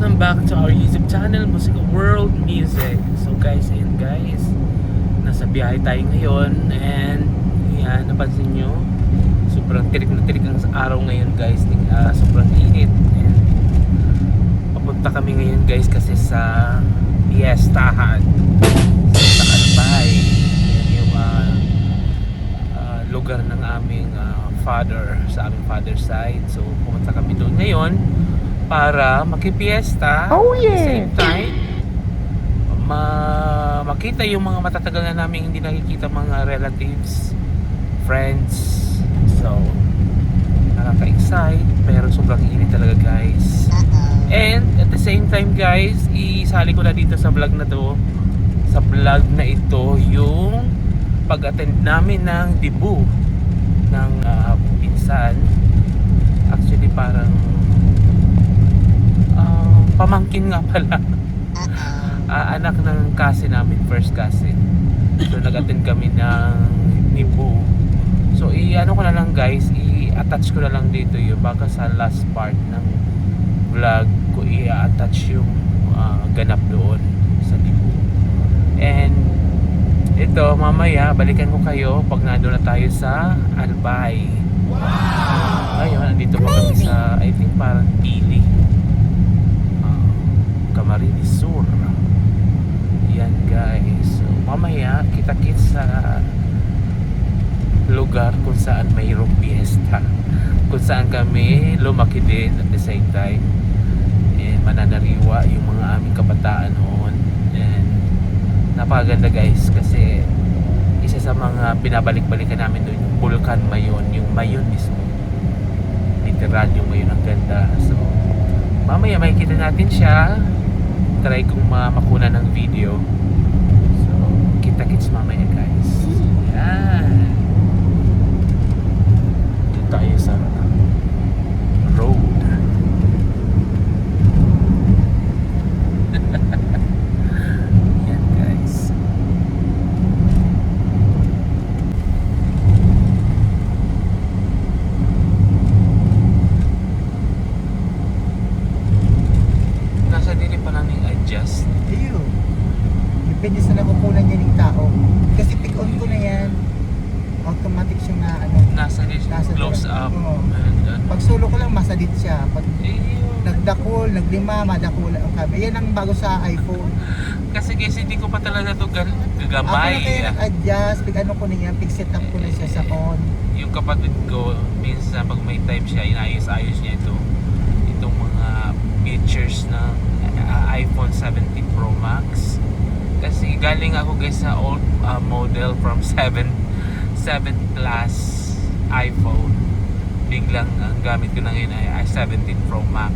welcome back to our YouTube channel, Music World Music. So guys, ayun guys, nasa biyahe tayo ngayon. And yan, napansin nyo, sobrang tirik na tirik ang araw ngayon guys. Sobrang init. And papunta kami ngayon guys kasi sa piyestahan sa Albay. Yan yung lugar ng aming father, sa aming father's side. So pumunta kami doon ngayon para makipiesta. Oh At the yeah! same time, makita yung mga matatagal na namin hindi nakikita mga relatives, friends. So, nakaka-excite, pero sobrang init talaga guys. And at the same time guys, isali ko na dito sa vlog na to, sa vlog na ito, yung pag-attend namin ng debut ng pinsan. Actually parang pamangkin nga pala. Anak ng cousin namin, first cousin. So nag-attend kami ng debut. So i-ano ko na lang guys, i-attach ko na lang dito yung baka sa last part ng vlog ko i-attach yung ganap doon sa debut. And ito mamaya balikan ko kayo pag nandun na tayo sa Albay. Wow! Ayun, nandito pa kami sa, I think parang Pili, Camarines Sur. Yan guys. So mamaya kita-kits sa lugar kung saan mayroong fiesta, kung saan kami lumaki din at the same time. And mananariwa yung mga aming kabataan noon. And napakaganda guys kasi isa sa mga pinabalik-balikan namin doon yung Vulcan Mayon, yung Mayon mismo, literal yung Mayon, ang ganda. So mamaya makikita natin siya, try kong makuna ng video. So kita-kits mamaya guys. Yan, dito tayo sa road. Yan guys. Nasa dili pa lang yung adjust. Ayun. Depende sa nakukunan niya ng tao. Kasi pick on ko na yan. Automatic siya na ano. Nasa dili close up. Oo. And, Pag solo ko lang, masadit siya. Pag ayun. nagdakol, naglima, madakol ang kami. Yan ang bago sa iPhone. Kasi hindi ko pa talaga ito Ako gagamay. na kaya nag-adjust. Pag ano ko na yan, pag set up ko na siya sa phone. Yung kapatid ko, minsan pag may time siya, inayos-ayos niya itong mga features ng iPhone 17 Pro Max. Kasi galing ako guys sa old model from 7 Plus iPhone. Biglang ang gamit ko na ngayon ay 17 Pro Max,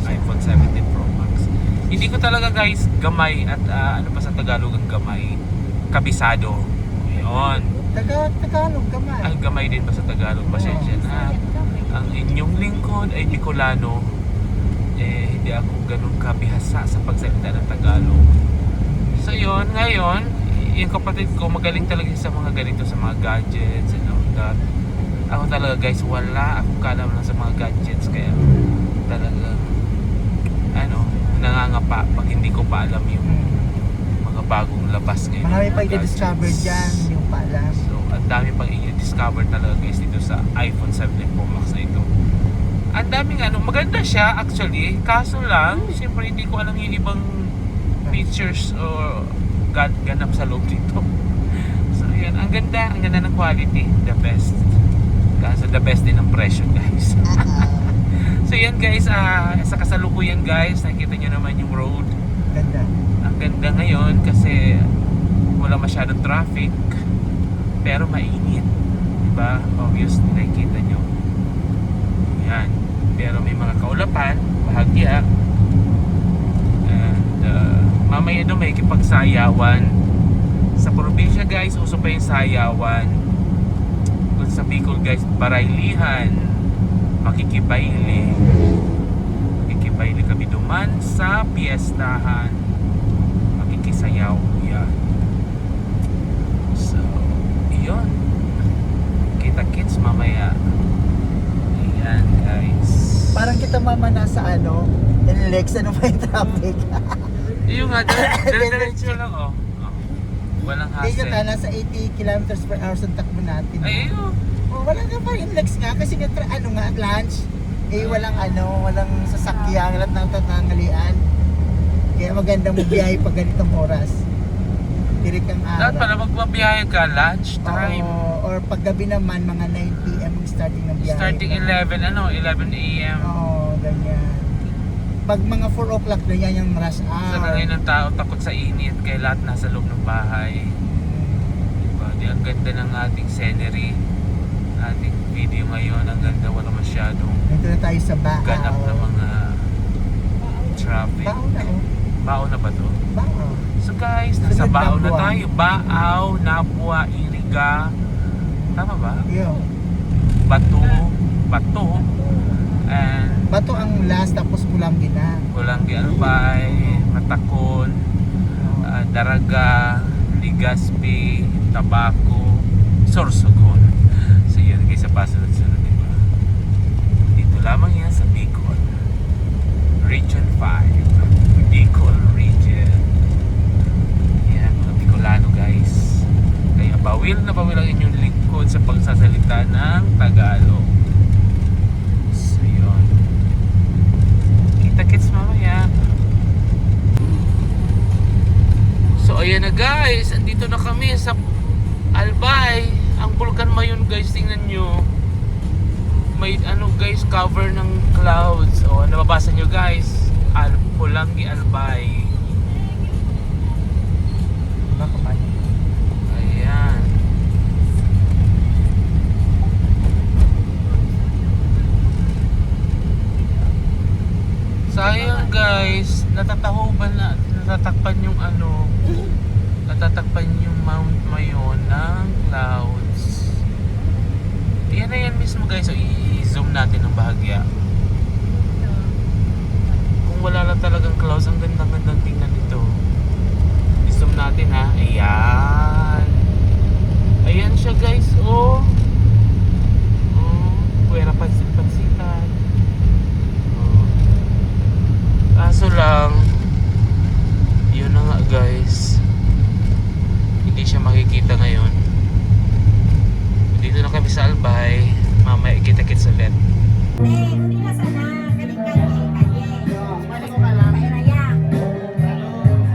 iPhone 17 Pro Max. Hindi ko talaga guys gamay at ano pa sa Tagalog ang gamay, kabisado. Yun. Tagalog gamay. Ay, gamay din ba sa Tagalog? Pasensya na. Ang inyong lingkod ay Bicolano. Hindi ako ganun kabihasa sa pagsalita ng Tagalog. So yun, ngayon, yung kapatid ko magaling talaga sa mga ganito, sa mga gadgets and all that. Ako talaga guys, wala akong kaalaman sa mga gadgets, kaya talagang nangangapa pag hindi ko pa alam yung mga bagong labas ngayon. Marami mga pa i-discover gadgets. dyan, yung paalam. So, ang dami pang i-discover talaga guys dito sa iPhone 17 Pro Max na ito. Ang daming maganda siya actually. Kaso lang, siyempre hindi ko alam yung ibang features o ganap sa loob dito. So, yan. Ang ganda ng quality. The best. Kaso the best din ang presyo guys. So, yan guys. Sa kasalukuyan guys, nakikita nyo naman yung road. Ganda. Ang ganda ngayon kasi wala masyadong traffic pero mainit, diba? Obviously nakikita nyo yan, pero may mga kaulapan, bahagya. And mamaya doon may kipagsayawan sa probinsya guys. Uso pa yung sayawan. Kung sa Bicol guys, baraylihan, makikibaili kami duman sa piyestahan, makikisayaw yan. So yun, kita kits mamaya. Ayan guys. Parang kita mama nasa ano, NLEX, ano ba yung traffic? Yung nga, dire-diretso lang oh. Walang Hindi ka, hassle. nasa 80 kilometers per hour sa takbo natin. Ay, ayun. Oh, wala ka pa NLEX nga kasi nga, ano nga, lunch. Eh, walang sasakyan, lahat ng tatangalian. Kaya maganda mo biyahe pag ganitong oras. Tirik ang araw. Dapat pala magbabiyahe ka, lunch time. Oo, or paggabi naman, mga 9 p.m. ang starting ng biyahe. Starting 11 a.m. Oo, ganyan. Pag mga 4 o'clock na yan yung rush hour. Sa ngayon ng tao takot sa init kaya lahat nasa loob ng bahay. Diba? Di ang ganda ng ating scenery. Ating video ngayon, ang ganda, wala masyadong Dito na tayo sa Baaw. ganap na mga traffic. Baaw na oh. Bao na ba to? Baaw. So guys, nasa Sunod na Bao na buwan. tayo. Baaw, Nabua, Iriga. Tama ba? Yun. Bato, and Bato ang last, tapos Pulangi na. Pulangi Albay, Matakon, Daraga, Legazpi, Tabaco, Sorsogon. So yun guys, sa pasunod-sunod, diba? Dito lamang yan sa Bicol Region 5, Bicol Region. Yan, mga Bicolano guys. Kaya bawil na bawil ang inyong lingkod sa pagsasalita ng Tagalog. So yun, kita-kits mamaya. So ayan na guys, andito na kami sa Albay. Ang Bulkan Mayon guys, tingnan nyo. May ano guys, cover ng clouds. O nababasa nyo guys, Pulangi Albay. Baka pa. Ayan. Sayang guys, natatakpan yung ano, natatakpan yung Mount Mayon ng clouds. Yan na yan mismo guys, so i-zoom natin ng bahagya. Kung wala lang talagang clouds, ang gandang tingnan nito. I-zoom natin ha, ayan. Ayan siya guys, oh. Puwera pansit-pansitan. Kaso lang, yun na nga guys, hindi siya makikita ngayon. Dito na kami sa Albay. Mamaya kita-kits ulit. Hindi na sana, galing-galing kaye. Mayraya.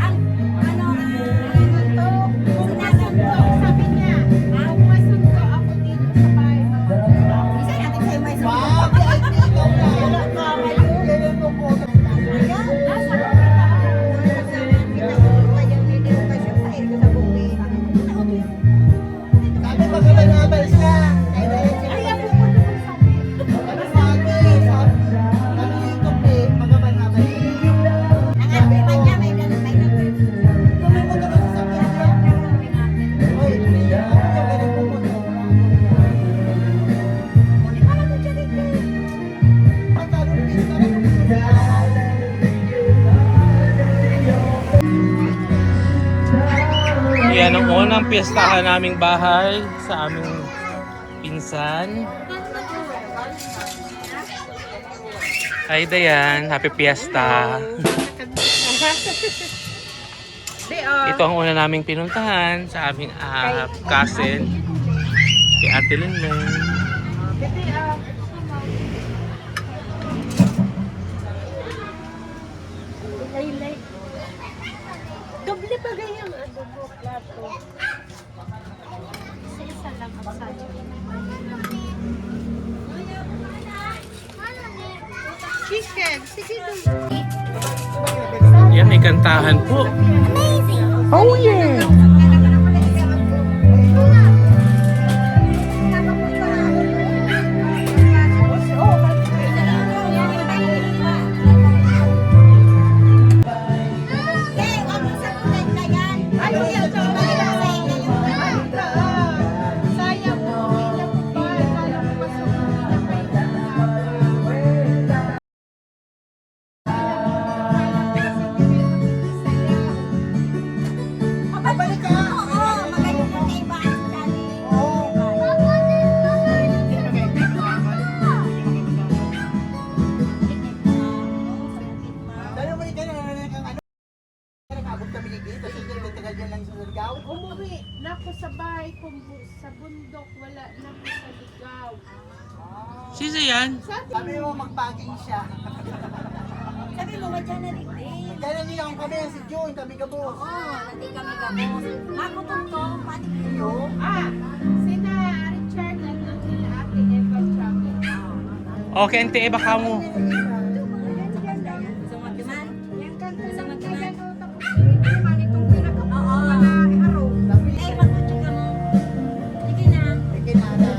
Ang, sinasan ko, sabi niya, masun ko ako dito sa bahay. Isa natin sa'yo may sun. Nasa Yan ang unang piyestahan naming bahay sa aming pinsan. Hi Dayan, happy fiesta. Ito ang una naming pinuntahan sa aming cousin, kay Ate Linleng. Doble pa ganyang adobo plato. Isa lang ang sayo. Chicken, sige doon. Yan, may kantahan po. Oh yeah! Babalik ka sa bahay kung sa bundok wala na po sa ligaw. Sino yan? Sabi mo magpacking siya. Sabi mo, madyan na rin din. Kaya niya kami, si June, kami gabos. Oo, hindi kami gabos. Ako tungtong, pati kayo. Sina Richard nandun sila ate Eva Chami. Okay, ante, baka mo. Sa Magdaman? Yan kanta Sa lang Magdaman? kaya no, tapos naman itong pinakapuha Oo. na iharo. Eh, magkutsuga mo. Sige na. Kinara.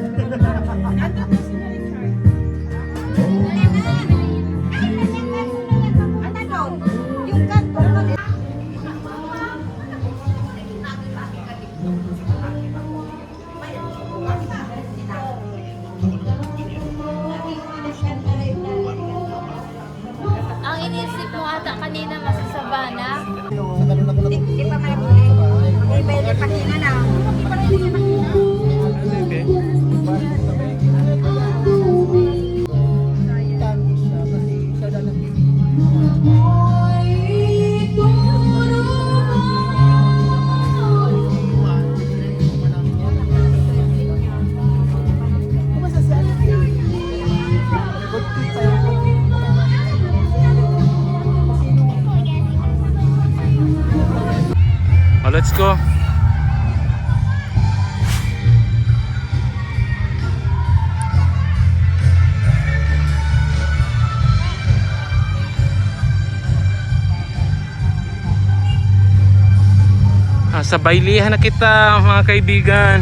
Nandun na sila Richard. Ano doon? Yung kanto. Ang inisip mo ata kanina masasabana. Sa ganun ako lang. Di pa malapit. Hindi pa yung pakina na. Tangi siya kasi siya lang ang Kumusta si Ate? Good kid pa yun. Oh, let's go. Sa baylihan na kita mga kaibigan.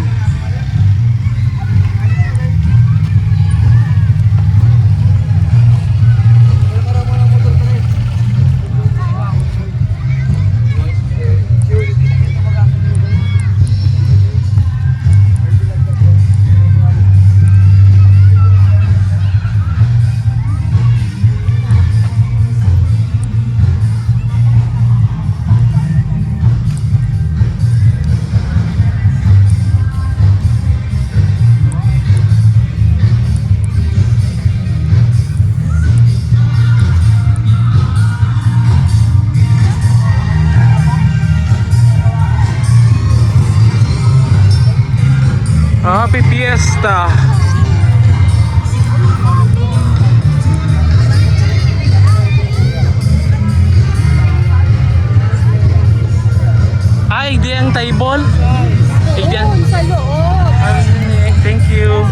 Happy Fiesta! Ay, di ang table? Ay, di ang... Sa loob. Thank you.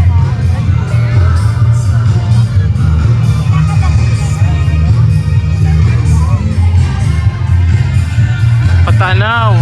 Patanaw.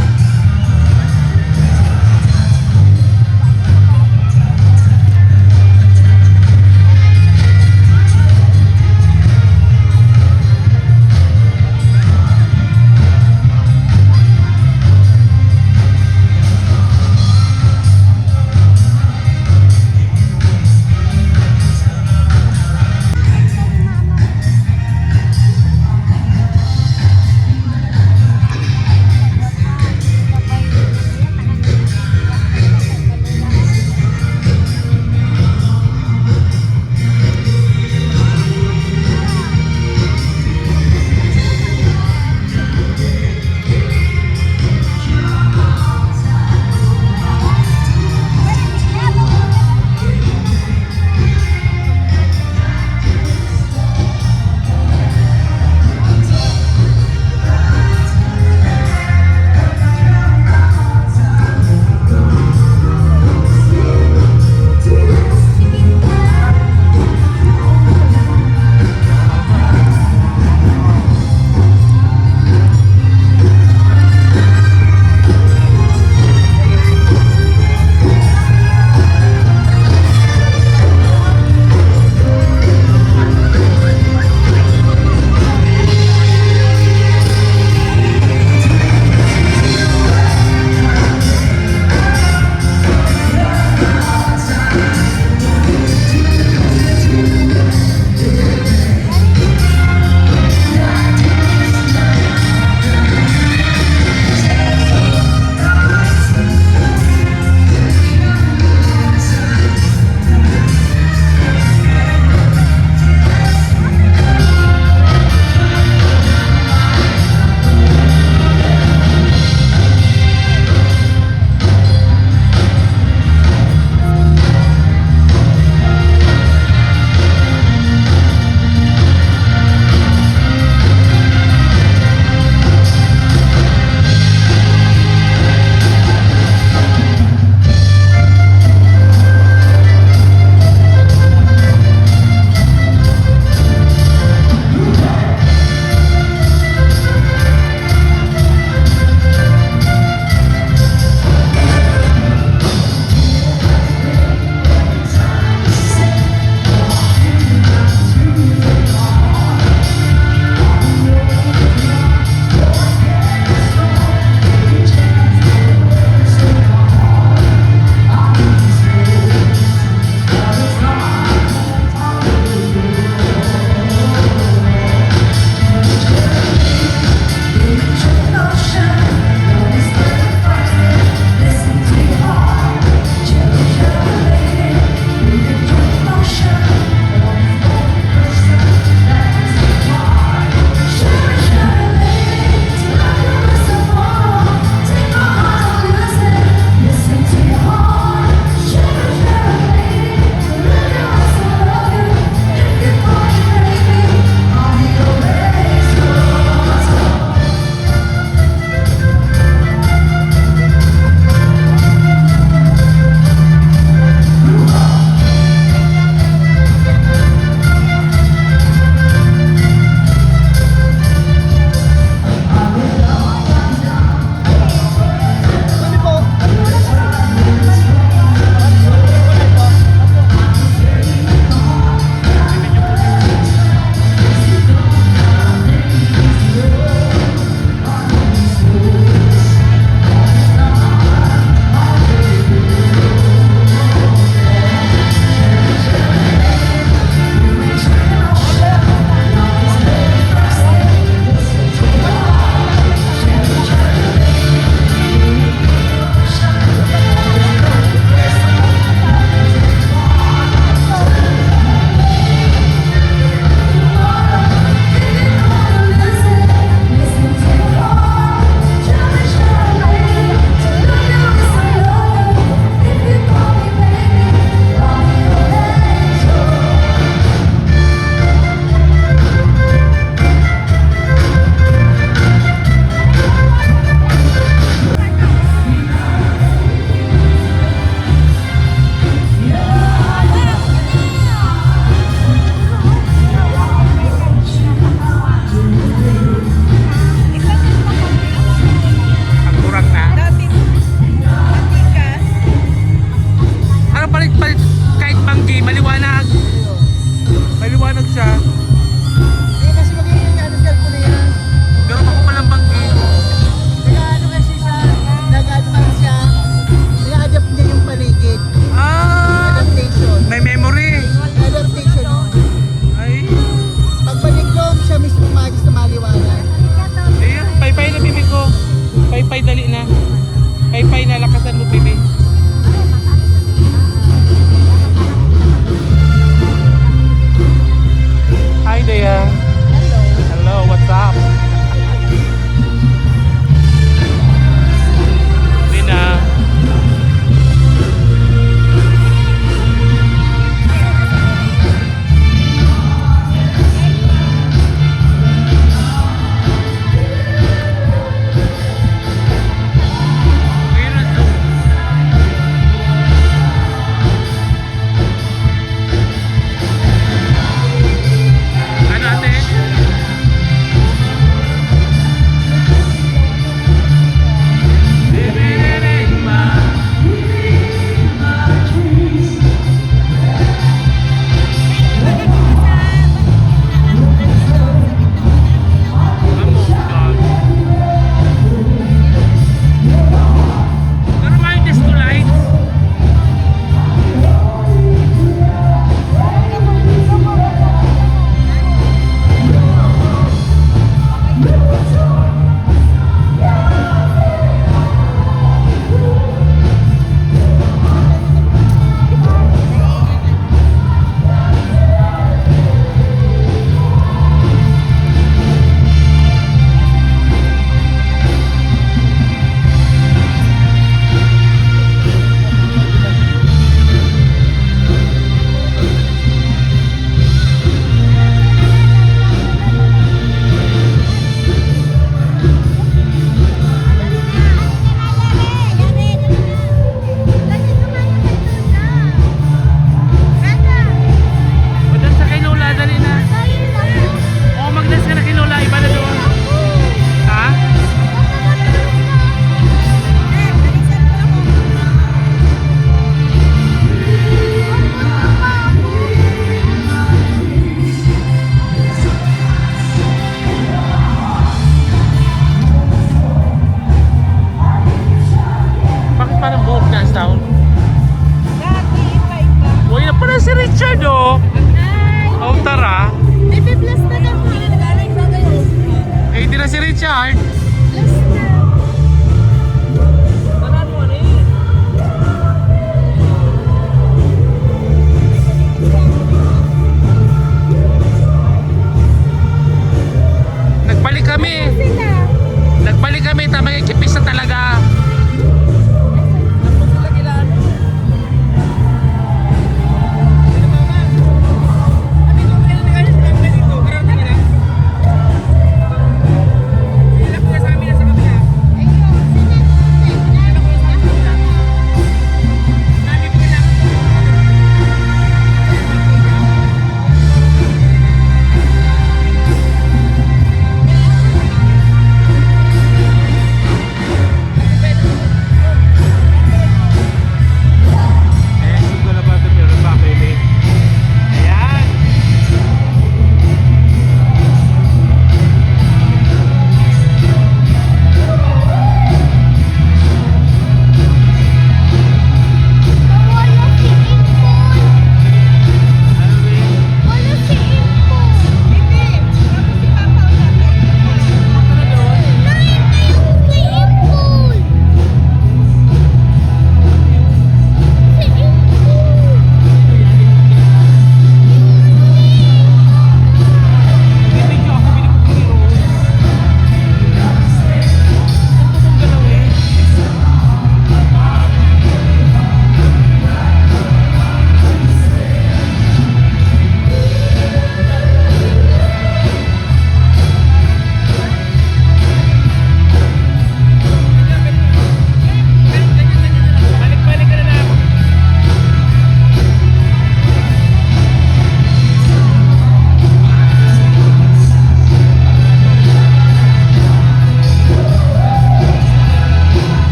Richard. Nagbalik kami. Nagbalik kami, tama yung kipis na talaga.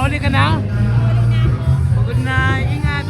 Pauli ka na? Pagod na. Ingat.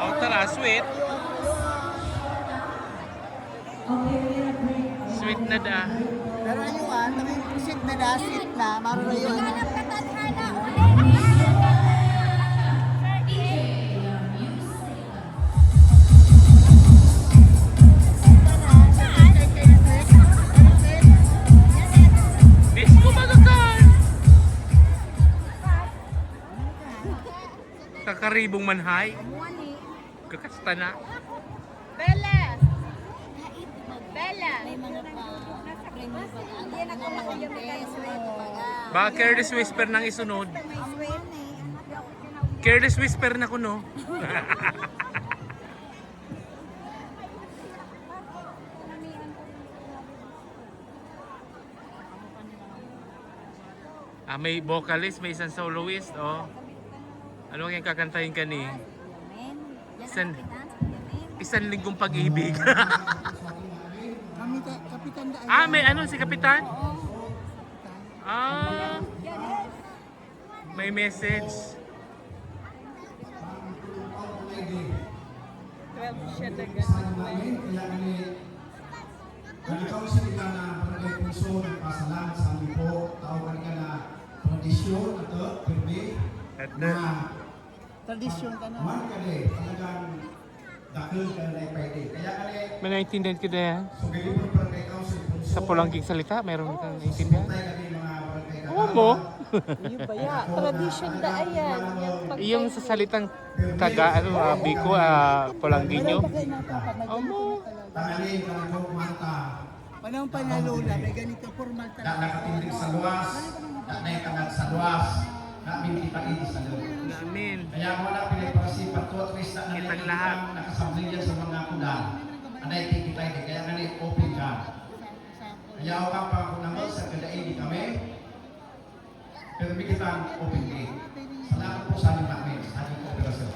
Oh, tara, sweet. Sweet na da. Pero ano kami sweet na da, sweet na, marurayon. Hanap ka tadhana ulit. Disco magakan. Kakaribong manhay. Kakasta na. Bella! Bella! May mga pa-premium pa. Hindi na ko makapagay. Baka careless whisper nang isunod. Careless whisper na kuno. May vocalist, may isang soloist, oh. Ano yung kakantahin ka ni? Isang linggong pag-ibig. Kami kapitan da. May ano si Kapitan? May message. 12 siya dagan. Ikaw sa kita na barangay puso, nagpasalamat sa amin po, tawagan ka na tradisyon at pirmi na Tradisyon ka na. man ka talagang dakil ka na pwede. Kaya ka May naintindihan ka na so gayong barangay council puso, sa pulangging salita, meron ka naintindihan? tayo kami mga barangay Oo mo. Yung ba ya? Tradisyon da ayan. Yung sa salitang taga, biko, pulangging nyo. Amo. tangalin ka na kong mata, Panahon pa na lola, may ganito formal na talaga. nakatindig sa luwas, na naitangad sa luwas, na mintipain sa luwas. Amin. Kaya mo na pinagpasipat ko at least na Kitang lahat. nakasamling yan sa mga kuda. Anay tikitay di kaya nga open ka. Kaya ako pa ako naman sa kadain di kami. Pero may kitang open gate. Salamat po sa aming namin, sa aming kooperasyon.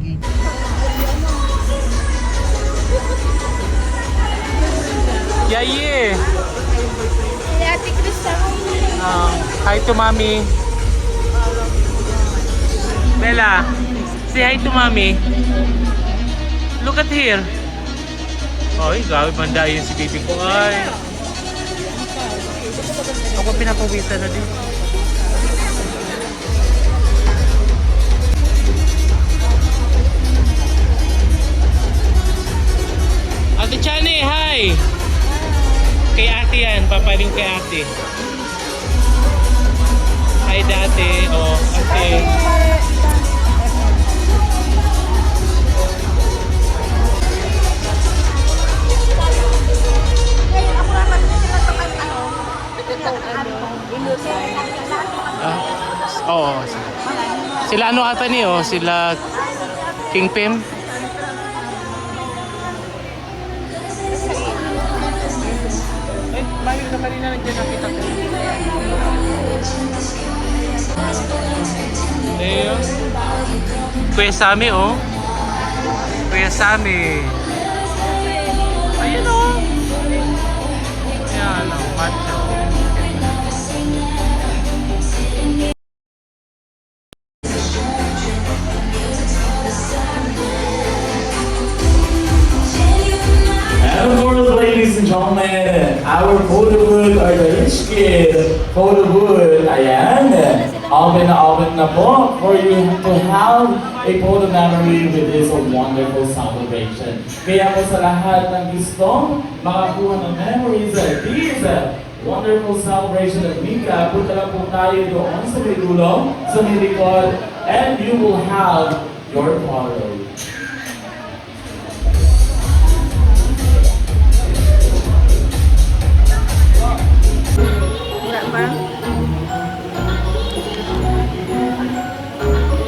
eh. Yaye! Si Ate Krista. Hi to mommy. Bella, say hi to mommy. Look at here. Ay, gabi banda yun si baby ko. Ay. Ako pinapawisan na din. Ate Chani, hi! Kay ate yan, papaling kay ate. Hi dati, oh, ate. Ah, oo. Sila ano ata niyo? Sila King Pim? Eh, mahal na kanina nandiyan nakita ko. Ayun. Kuya Sammy, oh. Kuya Sammy. Ayun, oh. Ayan, oh, macho. And of course, ladies and gentlemen, our photo booth or the rich kid photo booth, ayan, open na po for you to have a photo memory with this wonderful celebration. Kaya po sa lahat ng gusto makakuha ng memories of this wonderful celebration of Mika, punta lang po tayo doon sa may dulo, sa may likod, and you will have your photo. Wala pa.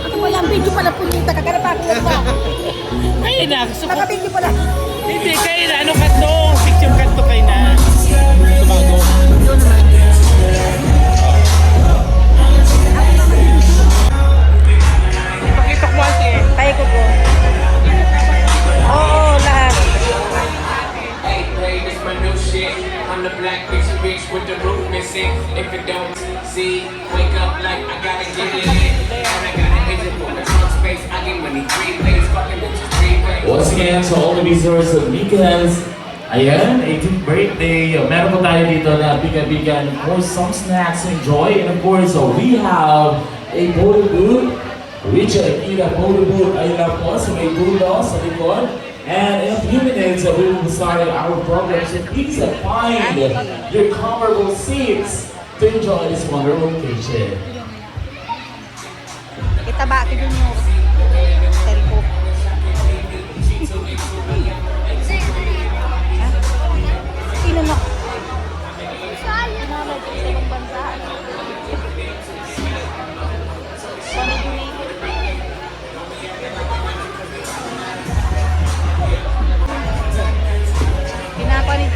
Ako wala ang video pala punita. Kaganap ako pa. Kaya na, gusto ko. Naka-video pala. Hindi, kaya na. Ano kanto? Picture kanto kayo na. Tumago. Ipakita ko ate. Kaya ko po. Oo, lahat. Hey, play this my new shit. I'm the black picture bitch with the roof missing. If it don't see, wake up like I gotta get it in. And I got an engine for the trunk space. I get money 3 ways, fucking bitches 3 ways. Once again, to all the visitors of Mika's, ayan, 18th birthday. Meron po tayo dito na biga-biga and of course some snacks to enjoy. And of course, we have a photo booth. Which Akira photo booth ay lang po sa may dulo, sa likod. And in a few minutes, we will start our program. So please find your comfortable seats to enjoy this wonderful occasion. Itaba ko dun yung telco. Sino na? Pinapanit.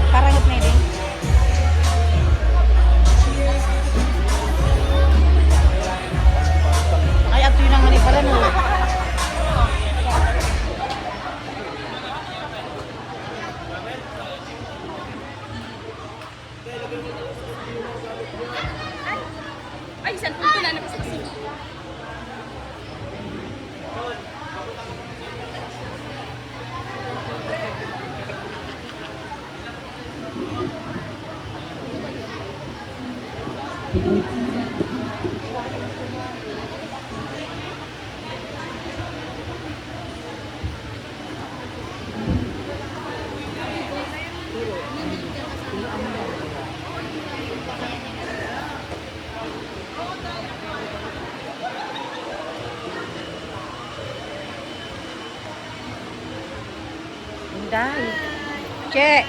Karangot na din. Ay, ato yun ang mali pala no. Ay, saan po na napasaksi? Dahil. Che.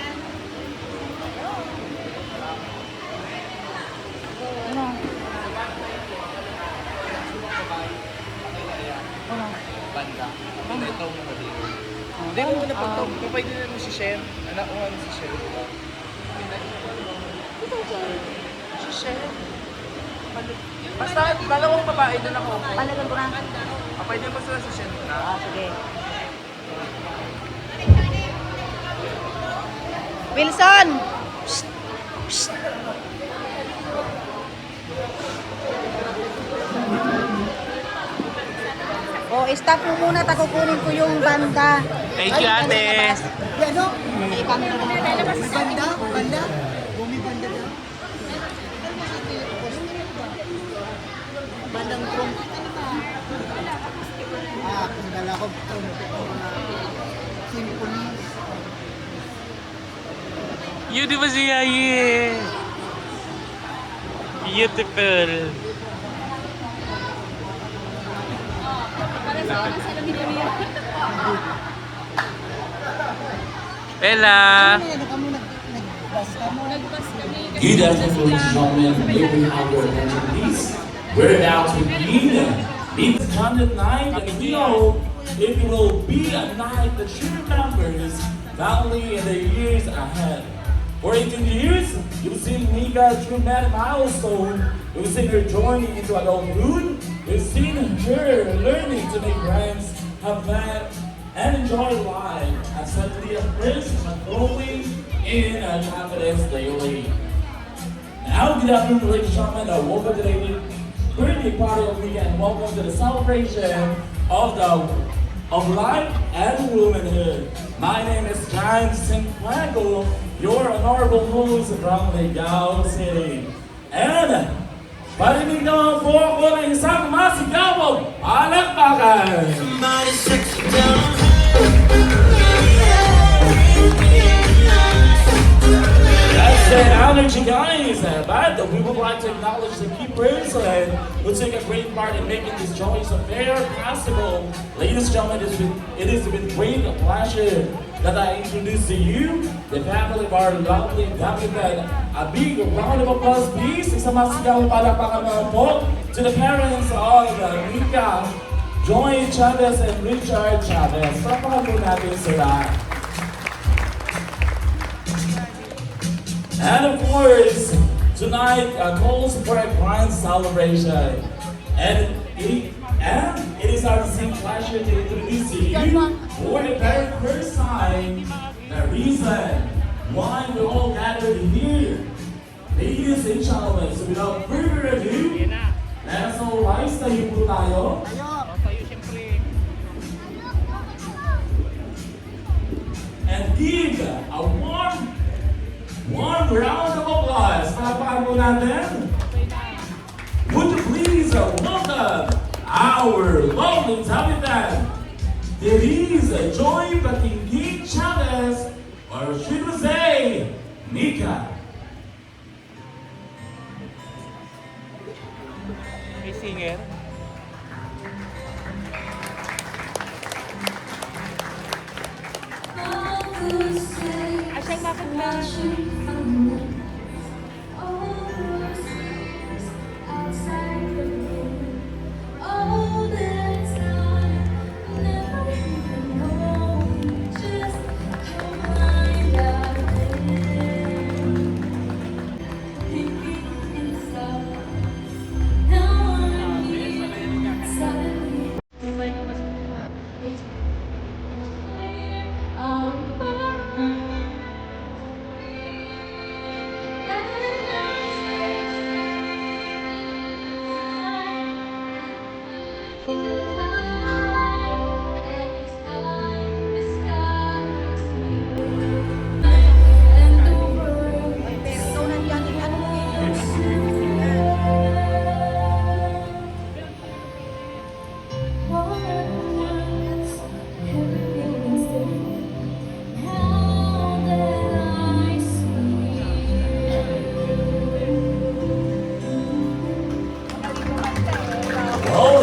Ano? Ano? Banda. Banda itong madino. Hindi mo na pagtawag. Kapay din mo si Sher. Anak ko ano si Sher. Si Sher. Basta dalawang babae doon ako. Palagan ko na. Pwede ba sila sa siyempre? Sige. Wilson! Psst! Psst! Oh, stop mo muna. Takukunin ko yung banda. Thank you, ate. Yan o. Ay, kami na Banda? Banda? Bumi banda daw. Bandang trump. Kung ko trump. Symphony. You di ba siya? Yeah. Beautiful. Bella! Good afternoon, ladies and gentlemen. May we have your attention, please? We're about to begin. It's Content Night, and we know it will be a night that she remembers not only in the years ahead. For 18 years, you've seen Mika through many milestone. You've seen her journey into adulthood. You've seen her learning to make friends, have fun, and enjoy life as suddenly a person and growing in confidence daily. Now, good afternoon, ladies and gentlemen. Welcome to the birthday party of Mika, and welcome to the celebration of life and womanhood. My name is John Sinclago, your honorable host from Ligao City. And parinig naman po ako ng isang masigawang palakpakan. That's the energy, guys. But we would like to acknowledge the key person who took a great part in making this joyous affair possible. Ladies and gentlemen, it is with great pleasure that I introduce to you the family of our lovely David. A big round of applause, please. Isang masigawang palakpakan naman po to the parents of Mika, Joy Chavez, and Richard Chavez. Palakpakan po natin sila. And of course, tonight calls for a grand celebration. And it is our distinct pleasure to introduce to you for the very first time the reason why we're all gathered here. Ladies and gentlemen, so without further ado, let us all rise, tayo po tayo. And give a warm round of applause. Palakpakan po natin. Would you please welcome our lovely Tabitan, Denise Joy Patinggi Chavez, or should we say, Mika. Hey, singer. Asay bakit na?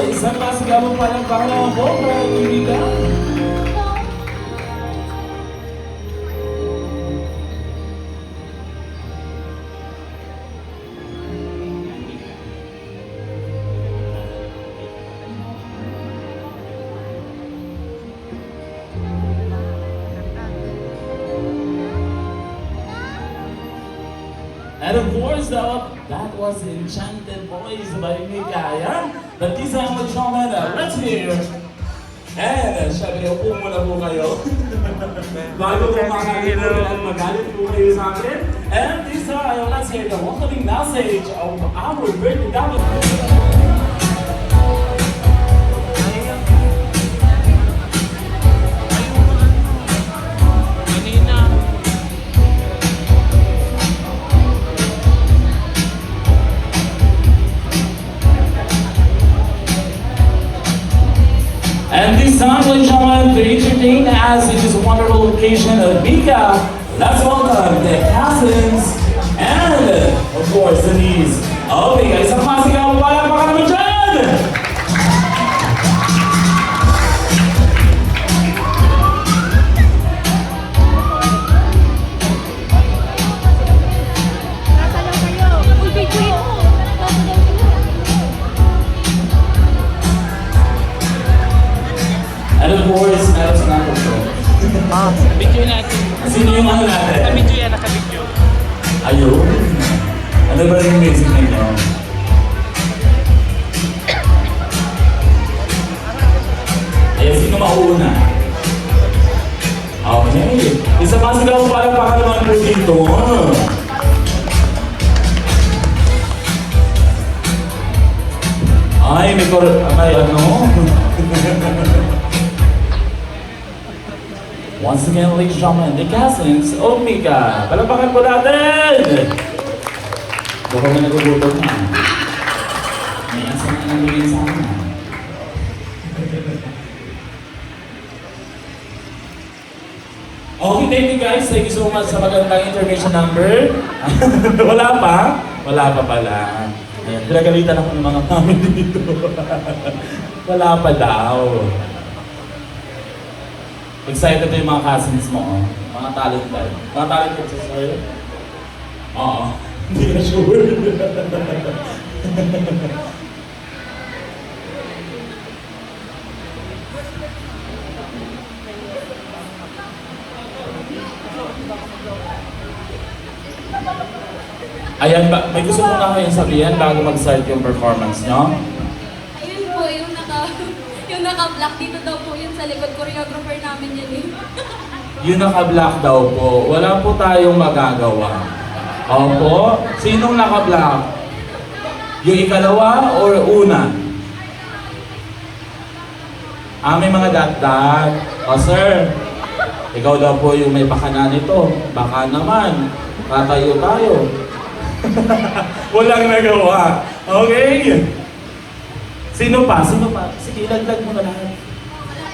Isang masigawang palakpakan naman po para kay Mika. And of course, that was Enchanted Boys by Mika. Ayan. But these are my gentlemen, let's hear. And syempre, upo muna po kayo. Bago po makakalimutan at magalit po kayo sa akin. And these are, let's hear the welcoming message of our birthday dami. And this time, ladies and gentlemen, to entertain us in this wonderful location of Mika, let's welcome the cousins and, of course, the niece of Mika. Isang masigaw, palakpakan naman dyan! Nasalaw kayo. Uy, bigwin mo. And of course, meron sa natin show. Video natin. Sino yung ano natin? Video yan, naka-video. Ayun. Ano ba yung music ninyo? Ayan, sino mauuna? Okay. Isa pa sigaw para pakalaman po dito. Ay, may ano? Once again, ladies and gentlemen, the cousins of Mika. Palapakan po natin! Baka may nagugutom na. May asa na nangulin sa akin. Okay, thank you guys. Thank you so much sa magandang information number. Wala pa? Wala pa pala. Ayan, pinagalitan ako ng mga namin dito. Wala pa daw. Excited na yung mga cousins mo, oh. Mga talented. Mga talented sa sa'yo? Oo. Hindi na sure. Ayan, may gusto mo na kayong sabihin bago mag-start yung performance, no? Ayun po, yung naka-black dito daw po yun sa likod. Choreographer namin yan eh. Yung naka-black daw po, wala po tayong magagawa. Opo, sinong naka-black? Yung ikalawa or una? May mga dagdag. O sir, ikaw daw po yung may pakana nito. Baka naman, tatayo tayo. Walang nagawa. Okay? Sino pa? Sino pa? Sige, ilagdag mo na lahat.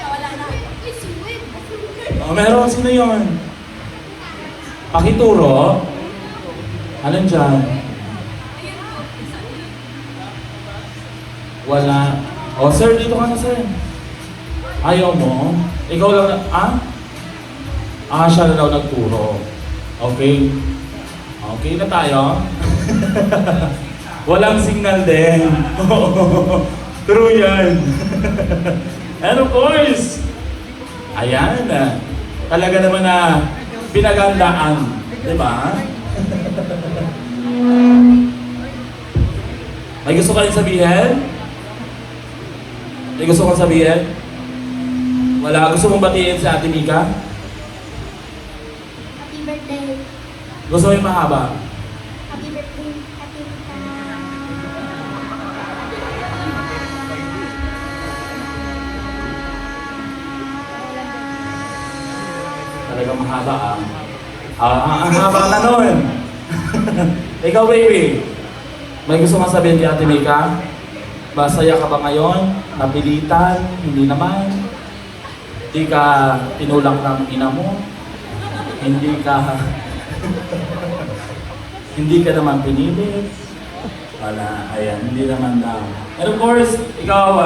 Wala na. Uy, sweet. Meron, sino yun? Pakituro. Anong dyan? Wala. O sir, dito ka na sir. Ayaw mo? Ikaw lang na, siya na daw nagturo. Okay. Okay na tayo? Walang signal din. True yan. And of course, ayan, talaga naman na pinagandaan. Diba? May gusto kayong sabihin? May gusto kong sabihin? Wala. Gusto mong batiin si Ate Mika? Happy birthday. Gusto mo yung mahaba? Happy birthday. Happy Talagang mahaba ang haba na nun. Ikaw, baby. May gusto kang sabihin kay Ate Mika? Masaya ka ba ngayon? Napilitan? Hindi naman? Hindi ka tinulak ng ina mo? Hindi ka... hindi ka naman pinilit? Wala, ayan, hindi naman daw. And of course, ikaw,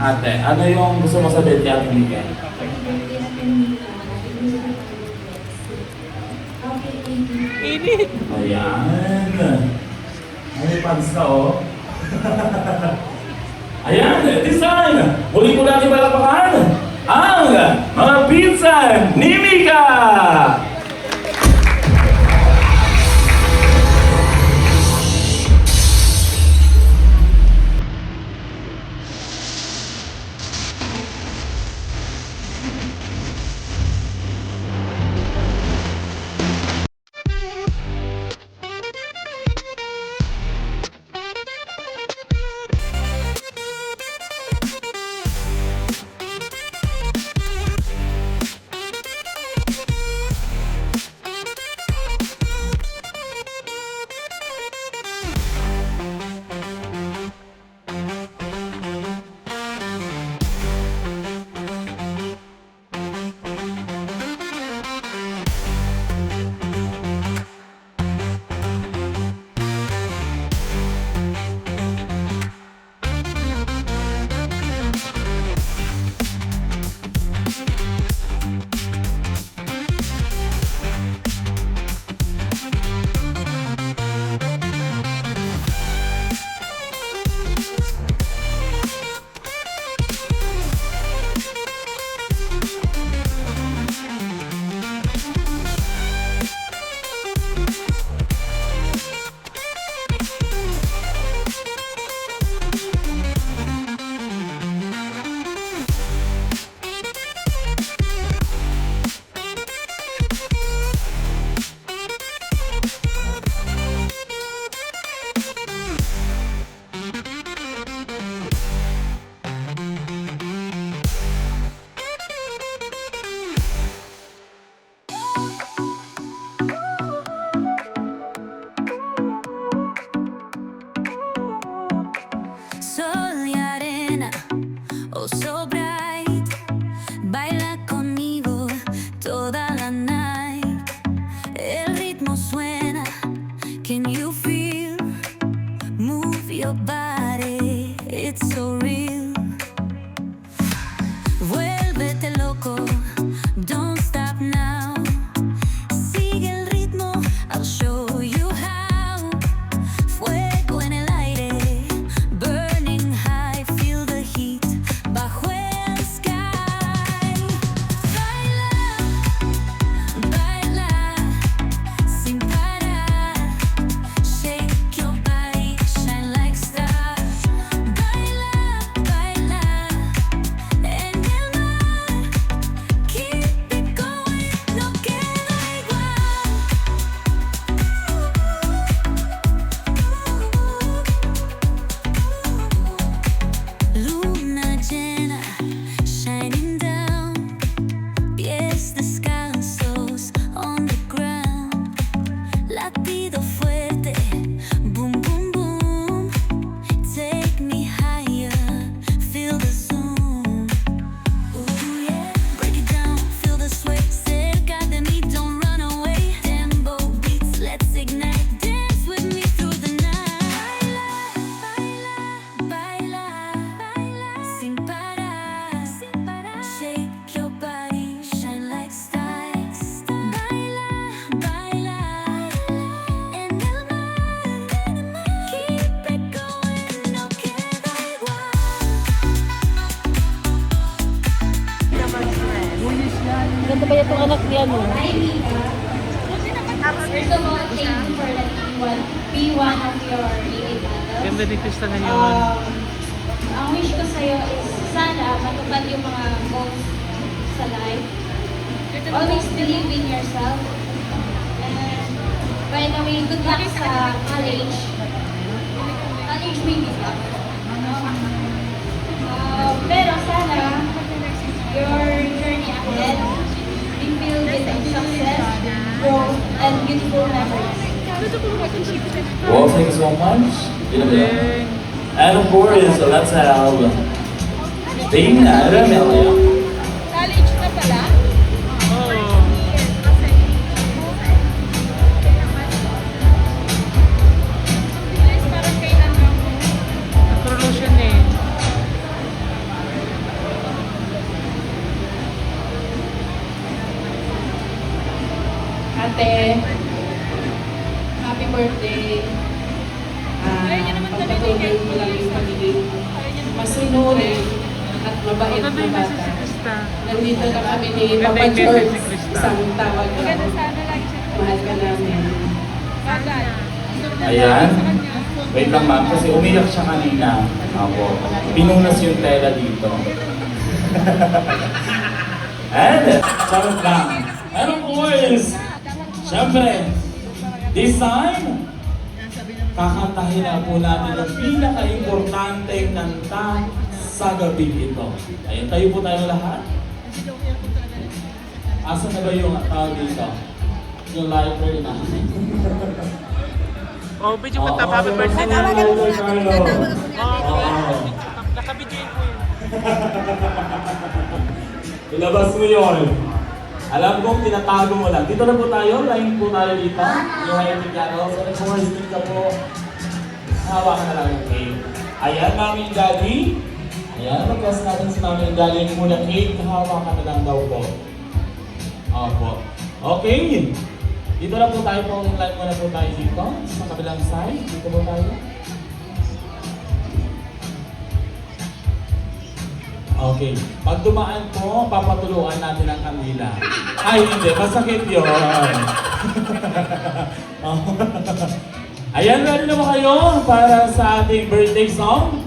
ate, ano yung gusto mo sabihin kay Ate Mika? Init. Ayan. May pants ka, oh. Ayan, this time, muli ko natin palapakan ang mga pinsan ni Mika! so bright. Baila conmigo toda la night. El ritmo suena. Can you feel? Move your body. It's so real. Vuélvete loco. Don't stop now. Sigue el ritmo. I'll show you how. Fuego en el aire. Burning high. Feel the heat. Bajo el sky. Baila, baila. Sin parar. Shake your body. Shine like stars. Baila, baila. En el mar. Keep it going. No queda igual. Luna llena, shining down. Pies descalzos on the ground. Latido fuerte, boom, boom, boom. Take me higher, feel the zoom. Ooh, yeah. Break it down, feel the sway. Cerca de mí, don't run away. Tempo beats, let's ignite. Dance with me through the night. Baila, baila, baila. Sin parar, sin parar. Shake your body, shine like stars. Baila, baila. En el mar, keep it going. No queda igual. Ganda ba itong anak niya, no? Hi, Mika. First of all, thank you for letting be one of your relay battles. Ganda ni Krista ngayon. Ang wish ko sa'yo is sana matupad yung mga goals sa life. Always believe in yourself. And by the way, good luck sa college. College may be tough. Pero sana your journey ahead be filled with success, growth, and beautiful memories. Well, thank you so much. And of course, let's have Dana Remelia. College na pala? Oo. Guys, parang kailan lang. Nagkaroon siya eh. Ate, happy birthday. Pagpatuloy mo lang yung pagiging masunurin at mabait Maganda na yung message bata. si Krista. Nandito na kami ni Maganda Papa yung George. message si Krista. Isang tawag lang. Maganda sana lagi siya. Mahal ka namin. Bagay. Ayan. Wait lang ma'am, kasi umiyak siya kanina. Ako. Pinunas yung tela dito. And, charot lang. And of course, syempre, this time, kakantahin na po natin ang pinaka-importanteng kanta sa gabi ito. Ayan, tayo po tayo lahat. Asa na ba yung tawag dito? Yung library na. Oh, video ko tap. Happy birthday na. Oo. Nakabidyo ko yun. Ilabas mo yun. Alam kong tinatago mo lang. Dito na po tayo. Line po tayo dito. Yung high-tech piano. So, nag-hoisting ka po. Hawakan na lang yung cake. Ayan, Mami and Daddy. Ayan, mag-cast natin si Mami and Daddy. Yung muna cake, hawakan na lang daw po. Opo. Okay. Dito na po tayo po. Line muna po tayo dito. Sa kabilang side. Dito po tayo. Okay. Pag dumaan po, papatuluan natin ang kandila. Ay, hindi. Masakit yun. Ayan, ready na ba kayo para sa ating birthday song?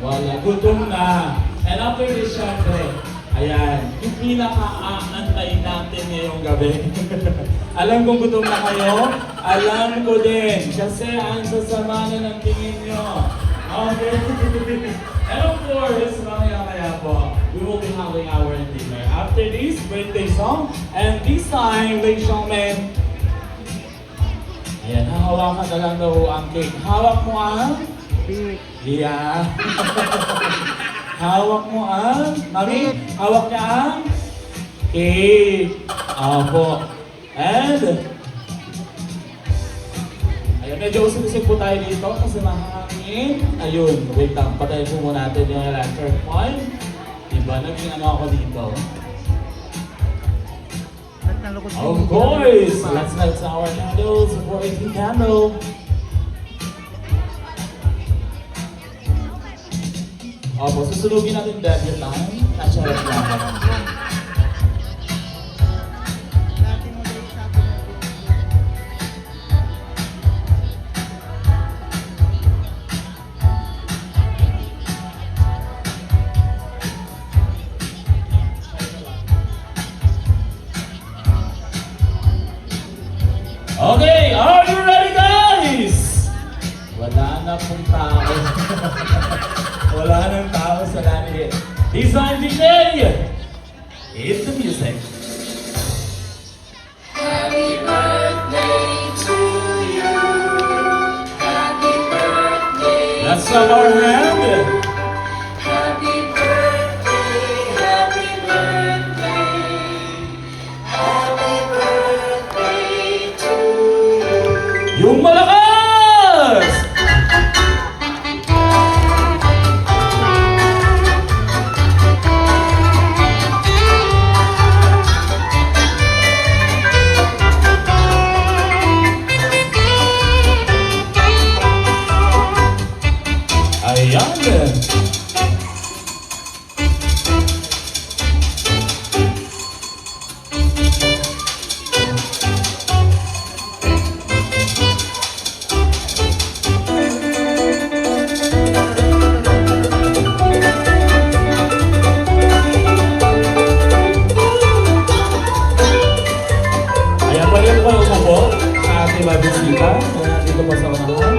Wala. Gutom na. And after this, syempre, ayan, yung pinaka-aantay natin ngayong gabi. Alam kong gutom na kayo. Alam ko din. Kasi ang sasama na ng tingin nyo. Okay. And of course, mamaya-maya po, we will be having our dinner. After this birthday song, and this time, ladies and gentlemen, ayan, hahawakan na lang daw ang cake. Hawak mo ang? Yeah. Hawak mo ang, mami, hawak niya ang cake. Opo. And, ayun, medyo usog-usog po tayo dito kasi mahangin. Ayun, wait lang, patayin po muna natin yung lantern point. Diba, naging ano ako dito. Of course! Let's light our candles for 18 candle. Opo, susunugin natin debut time. Natural lang. Okay, are you ready guys? Wala na pong tao. Wala nang tao sa lahat. Design DJ! Hit the music. Happy birthday to you. Happy birthday. Let's clap our hand. Happy birthday. Happy birthday. Happy birthday to you. Yung malakas! Ayan! Ayan, pwede po kayo umupo sa ating mga bisita. Dito po sa unahan.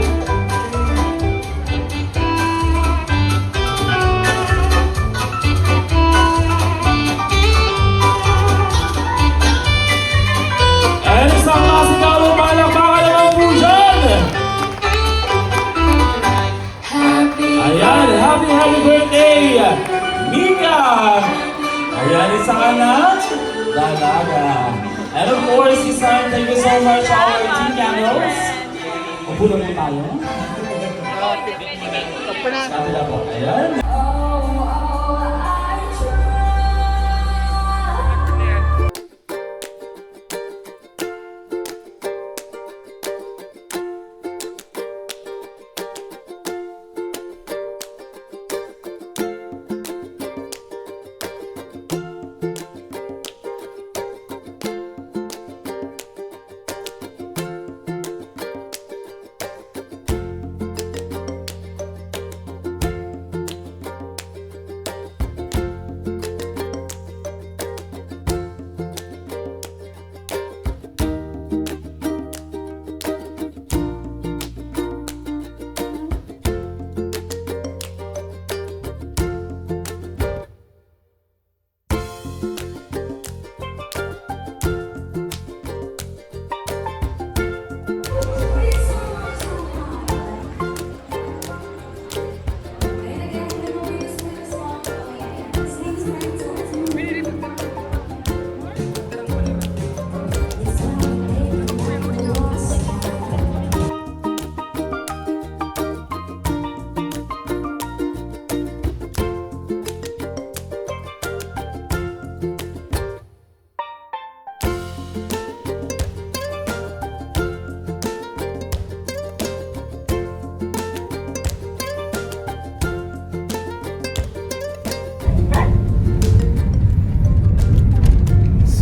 And isang masigawang palakpakan naman po dyan! Ayan, happy birthday, Mika! Ayan, isang anak, dalaga. And of course, Isan, thank you so much our team candles. Upo na po tayo. Sabi na po, ayan.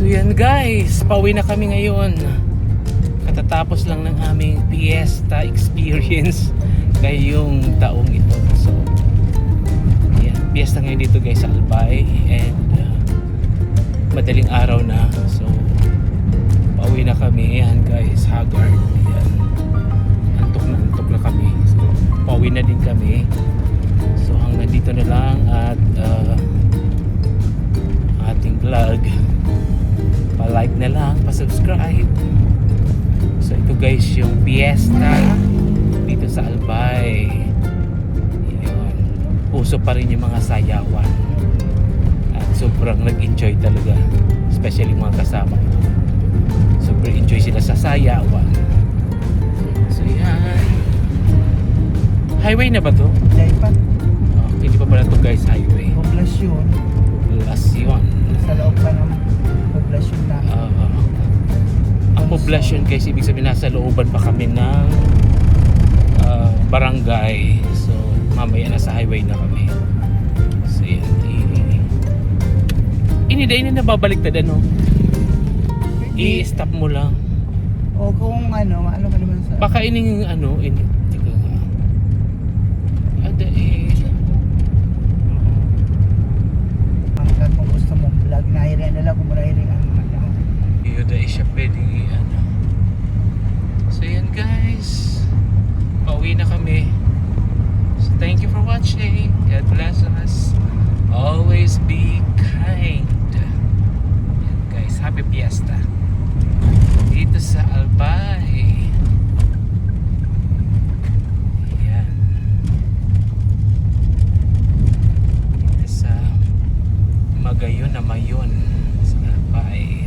Yan guys, pauwi na kami ngayon. Katatapos lang ng aming fiesta experience ngayong taong ito. So, yan, fiesta ngayon dito guys sa Albay. And madaling araw na. So, pauwi na kami. Yan guys, haggard. Yan. Antok na kami. So, pauwi na din kami. So, hanggang dito na lang at ating vlog. Pa-like na lang, pa-subscribe. So ito guys yung fiesta dito sa Albay. Yun. uso pa rin yung mga sayawan. At sobrang nag-enjoy talaga. Especially mga kasama ko. Super enjoy sila sa sayawan. So yan. Highway na ba to? Dahil pa, Oh, hindi pa pala to guys, highway. poblasyon. Poblasyon. Sa loob pa ng poblasyon na. Ang poblasyon guys, ibig sabihin nasa looban pa kami ng barangay. So mamaya nasa highway na kami. So yan. Ini nababalik na no? I-stop mo lang. O kung ano ka naman sa... Baka ining teka nga. Ada Hanggang kung gusto mong vlog, nahirin nila kung mahirin ang ano. Yuda siya pwede So yan guys. Pauwi na kami. So thank you for watching. God bless us. Always be kind. Yan guys, happy fiesta. Dito sa Albay. Yan. Dito sa Magayon na Mayon sa Albay.